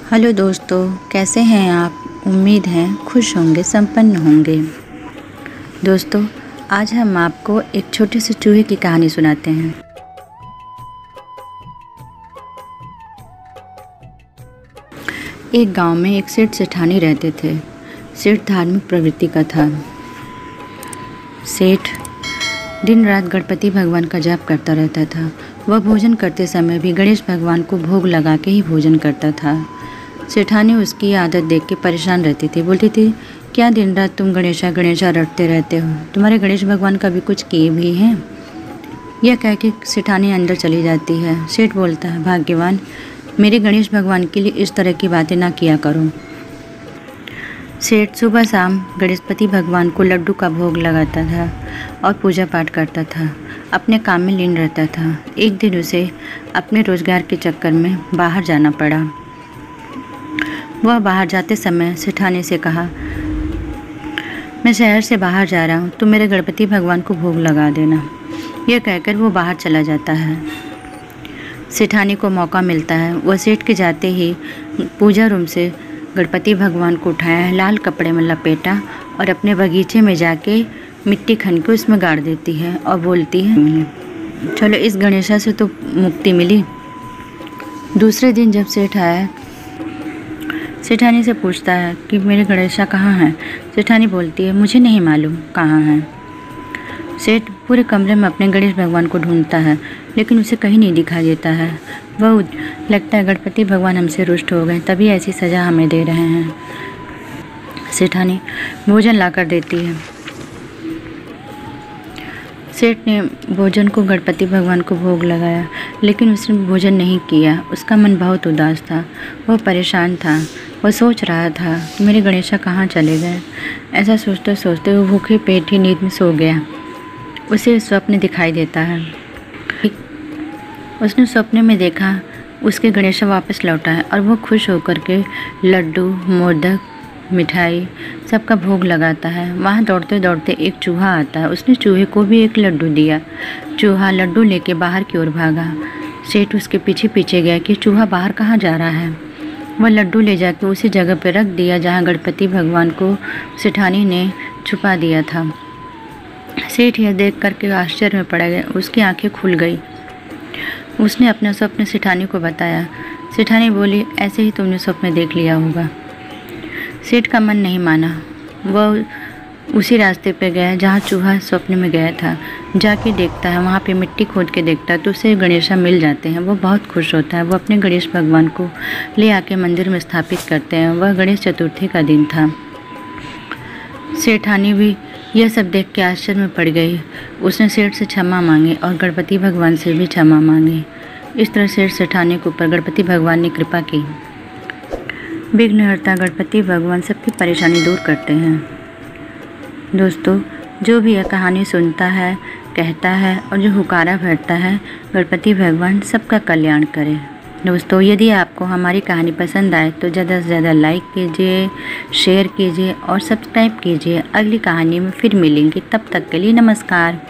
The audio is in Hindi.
हेलो दोस्तों, कैसे हैं आप। उम्मीद है खुश होंगे, संपन्न होंगे। दोस्तों, आज हम आपको एक छोटे से चूहे की कहानी सुनाते हैं। एक गांव में एक सेठ सेठानी रहते थे। सेठ धार्मिक प्रवृत्ति का था। सेठ दिन रात गणपति भगवान का जाप करता रहता था। वह भोजन करते समय भी गणेश भगवान को भोग लगा के ही भोजन करता था। सेठानी उसकी आदत देख के परेशान रहती थी। बोलती थी, क्या दिन रात तुम गणेशा गणेशा रटते रहते हो, तुम्हारे गणेश भगवान कभी कुछ किए भी हैं। यह कह के सेठानी अंदर चली जाती है। सेठ बोलता है, भाग्यवान, मेरे गणेश भगवान के लिए इस तरह की बातें ना किया करो। सेठ सुबह शाम गणेशपति भगवान को लड्डू का भोग लगाता था और पूजा पाठ करता था। अपने काम में लीन रहता था। एक दिन उसे अपने रोजगार के चक्कर में बाहर जाना पड़ा। वह बाहर जाते समय सेठानी से कहा, मैं शहर से बाहर जा रहा हूँ, तुम मेरे गणपति भगवान को भोग लगा देना। यह कहकर वो बाहर चला जाता है। सेठानी को मौका मिलता है। वह सेठ के जाते ही पूजा रूम से गणपति भगवान को उठाया, लाल कपड़े में लपेटा और अपने बगीचे में जाके मिट्टी खन के उसमें गाड़ देती है और बोलती है, चलो इस गणेशा से तो मुक्ति मिली। दूसरे दिन जब सेठ आया, सेठानी से पूछता है कि मेरे गणेशा कहाँ हैं। सेठानी बोलती है, मुझे नहीं मालूम कहाँ हैं। सेठ पूरे कमरे में अपने गणेश भगवान को ढूंढता है, लेकिन उसे कहीं नहीं दिखाई देता है। वह लगता है गणपति भगवान हमसे रुष्ट हो गए, तभी ऐसी सज़ा हमें दे रहे हैं। सेठानी भोजन लाकर देती है। सेठ ने भोजन को गणपति भगवान को भोग लगाया, लेकिन उसने भोजन नहीं किया। उसका मन बहुत उदास था। वह परेशान था। वह सोच रहा था कि मेरे गणेशा कहाँ चले गए। ऐसा सोचते सोचते वो भूखे पेट ही नींद में सो गया। उसे स्वप्न दिखाई देता है। उसने सपने में देखा उसके गणेशा वापस लौटा है और वो खुश होकर के लड्डू, मोदक, मिठाई सबका भोग लगाता है। वहाँ दौड़ते दौड़ते एक चूहा आता है। उसने चूहे को भी एक लड्डू दिया। चूहा लड्डू लेके बाहर की ओर भागा। सेठ उसके पीछे पीछे गया कि चूहा बाहर कहाँ जा रहा है। वह लड्डू ले जाके उसी जगह पर रख दिया जहाँ गणपति भगवान को सेठानी ने छुपा दिया था। सेठ यह देख करके आश्चर्य में पड़ गया। उसकी आंखें खुल गई। उसने अपना स्वप्न सेठानी को बताया। सेठानी बोली, ऐसे ही तुमने स्वप्न देख लिया होगा। सेठ का मन नहीं माना। वह उसी रास्ते पे गया जहाँ चूहा स्वप्न में गया था। जाके देखता है, वहाँ पे मिट्टी खोद के देखता है तो उसे गणेशा मिल जाते हैं। वो बहुत खुश होता है। वो अपने गणेश भगवान को ले आके मंदिर में स्थापित करते हैं। वह गणेश चतुर्थी का दिन था। सेठानी भी यह सब देख के आश्चर्य में पड़ गई। उसने सेठ से क्षमा मांगी और गणपति भगवान से भी क्षमा मांगी। इस तरह सेठ सेठानी के ऊपर गणपति भगवान ने कृपा की। विघ्नहर्ता गणपति भगवान सबकी परेशानी दूर करते हैं। दोस्तों, जो भी यह कहानी सुनता है, कहता है और जो हुकारा भरता है, गणपति भगवान सबका कल्याण करे। दोस्तों, यदि आपको हमारी कहानी पसंद आए तो ज़्यादा से ज़्यादा लाइक कीजिए, शेयर कीजिए और सब्सक्राइब कीजिए। अगली कहानी में फिर मिलेंगे। तब तक के लिए नमस्कार।